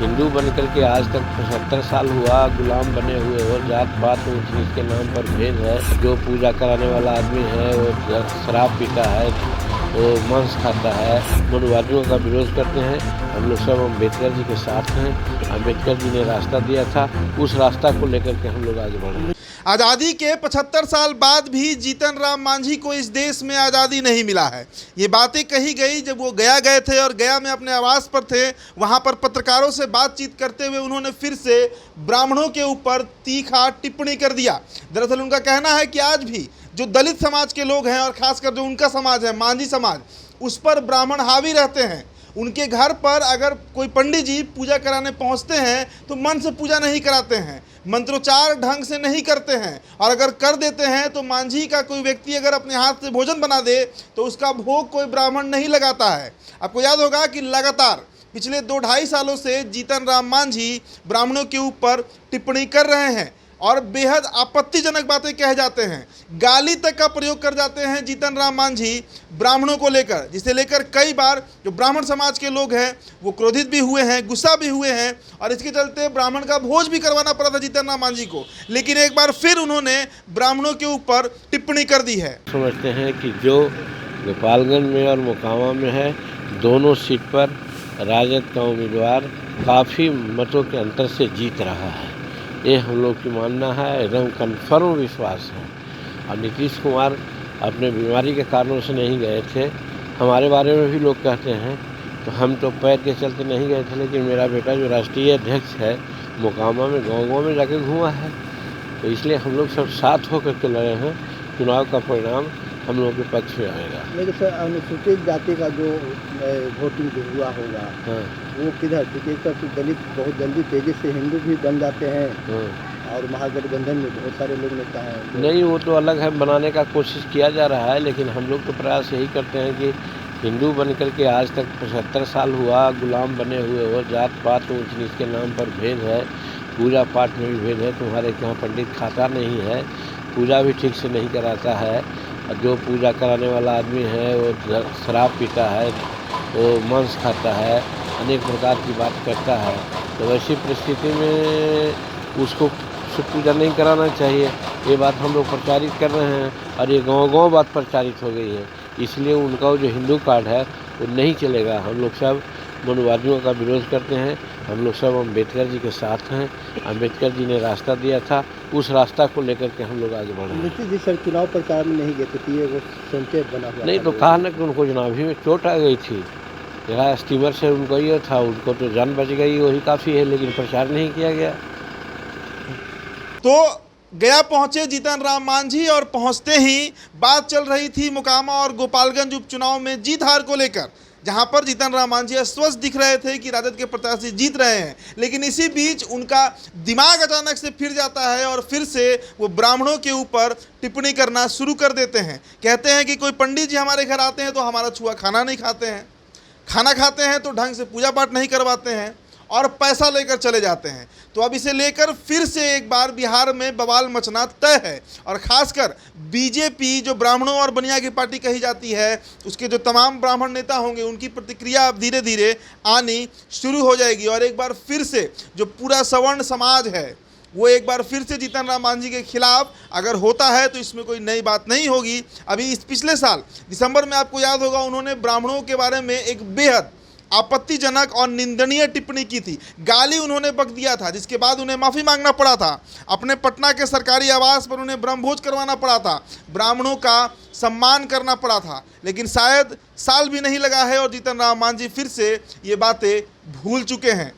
हिंदू बनकर के आज तक 75 साल हुआ गुलाम बने हुए हो। जात पात ऊंच नीच के नाम पर भेद है। जो पूजा कराने वाला आदमी है वो शराब पीता है, वो मांस खाता है। मनुवादियों का विरोध करते हैं। हम लोग सब अम्बेडकर जी के साथ हैं। अम्बेडकर जी ने रास्ता दिया था, उस रास्ता को लेकर के हम लोग आगे बढ़ रहे हैं। आज़ादी के 75 साल बाद भी जीतन राम मांझी को इस देश में आज़ादी नहीं मिला है। ये बातें कही गई जब वो गया गए थे और गया में अपने आवास पर थे। वहाँ पर पत्रकारों से बातचीत करते हुए उन्होंने फिर से ब्राह्मणों के ऊपर तीखा टिप्पणी कर दिया। दरअसल उनका कहना है कि आज भी जो दलित समाज के लोग हैं और ख़ासकर जो उनका समाज है मांझी समाज, उस पर ब्राह्मण हावी रहते हैं। उनके घर पर अगर कोई पंडित जी पूजा कराने पहुंचते हैं तो मन से पूजा नहीं कराते हैं, मंत्रोच्चार ढंग से नहीं करते हैं, और अगर कर देते हैं तो मांझी का कोई व्यक्ति अगर अपने हाथ से भोजन बना दे तो उसका भोग कोई ब्राह्मण नहीं लगाता है। आपको याद होगा कि लगातार पिछले 2-2.5 सालों से जीतन राम मांझी ब्राह्मणों के ऊपर टिप्पणी कर रहे हैं और बेहद आपत्तिजनक बातें कह जाते हैं। गाली तक का प्रयोग कर जाते हैं जीतन राम मांझी ब्राह्मणों को लेकर, जिसे लेकर कई बार जो ब्राह्मण समाज के लोग हैं वो क्रोधित भी हुए हैं, गुस्सा भी हुए हैं, और इसके चलते ब्राह्मण का भोज भी करवाना पड़ा था जीतन राम मांझी को। लेकिन एक बार फिर उन्होंने ब्राह्मणों के ऊपर टिप्पणी कर दी है। समझते हैं कि जो गोपालगंज में और मोकामा में है, दोनों सीट पर राजद का उम्मीदवार काफ़ी मतों के अंतर से जीत रहा है। ये हम लोग की मानना है, एकदम कन्फर्म विश्वास है। और नीतीश कुमार अपने बीमारी के कारणों से नहीं गए थे। हमारे बारे में भी लोग कहते हैं, तो हम तो पैर के चलते नहीं गए थे, लेकिन मेरा बेटा जो राष्ट्रीय अध्यक्ष है मोकामा में गाँव में जाके घूमा है। तो इसलिए हम लोग सब साथ होकर के लड़े हैं। चुनाव का परिणाम हम लोगों के पक्ष में आएगा। लेकिन सर, अनुसूचित जाति का जो वोटिंग जो हुआ होगा, हाँ, वो किधर? क्योंकि एक तरफ दलित बहुत जल्दी तेजी से हिंदू भी बन जाते हैं, हाँ। और महागठबंधन में बहुत सारे लोग नेता हैं। नहीं, वो तो अलग है, बनाने का कोशिश किया जा रहा है, लेकिन हम लोग तो प्रयास यही करते हैं कि हिंदू बनकर के आज तक 75 साल हुआ गुलाम बने हुए हो। जात पात ऊंच नीच के नाम पर भेद है, पूजा पाठ में भी भेद है। तुम्हारे यहाँ पंडित खाता नहीं है, पूजा भी ठीक से नहीं कराता है। जो पूजा कराने वाला आदमी है वो शराब पीता है, वो मांस खाता है, अनेक प्रकार की बात करता है। तो वैसी परिस्थिति में उसको पूजा नहीं कराना चाहिए। ये बात हम लोग प्रचारित कर रहे हैं, और ये गांव-गांव बात प्रचारित हो गई है। इसलिए उनका जो हिंदू कार्ड है वो नहीं चलेगा। हम लोग सब मनुवादियों का विरोध करते हैं। हम लोग सब अम्बेडकर जी के साथ हैं। अम्बेडकर जी ने रास्ता दिया था, उस रास्ता को लेकर के हम लोग आगे बढ़ रहे हैं। नीतीश जी सर चुनाव प्रचार में नहीं गए थे, ये वो संकेत बना हुआ नहीं, था। तो कहा ना कि उनको चुनावी में चोट आ गई थी। जरा स्टीमर से उनको ये था, उनको तो जान बच गई, वही काफ़ी है, लेकिन प्रचार नहीं किया गया। तो गया पहुंचे जीतन राम मांझी, और पहुंचते ही बात चल रही थी मोकामा और गोपालगंज उपचुनाव में जीत हार को लेकर, जहां पर जीतन राम मांझी अस्वस्थ दिख रहे थे कि राजद के प्रत्याशी जीत रहे हैं। लेकिन इसी बीच उनका दिमाग अचानक से फिर जाता है और फिर से वो ब्राह्मणों के ऊपर टिप्पणी करना शुरू कर देते हैं। कहते हैं कि कोई पंडित जी हमारे घर आते हैं तो हमारा छुआ खाना नहीं खाते हैं, खाना खाते हैं तो ढंग से पूजा पाठ नहीं करवाते हैं, और पैसा लेकर चले जाते हैं। तो अब इसे लेकर फिर से एक बार बिहार में बवाल मचना तय है, और खासकर बीजेपी जो ब्राह्मणों और बनिया की पार्टी कही जाती है, उसके जो तमाम ब्राह्मण नेता होंगे उनकी प्रतिक्रिया अब धीरे धीरे आनी शुरू हो जाएगी। और एक बार फिर से जो पूरा सवर्ण समाज है वो एक बार फिर से जीतन राम मांझी के खिलाफ अगर होता है तो इसमें कोई नई बात नहीं होगी। अभी इस पिछले साल दिसंबर में आपको याद होगा उन्होंने ब्राह्मणों के बारे में एक बेहद आपत्तिजनक और निंदनीय टिप्पणी की थी, गाली उन्होंने बक दिया था, जिसके बाद उन्हें माफ़ी मांगना पड़ा था। अपने पटना के सरकारी आवास पर उन्हें ब्रह्मभोज करवाना पड़ा था, ब्राह्मणों का सम्मान करना पड़ा था। लेकिन शायद साल भी नहीं लगा है और जीतन राम मांझी फिर से ये बातें भूल चुके हैं।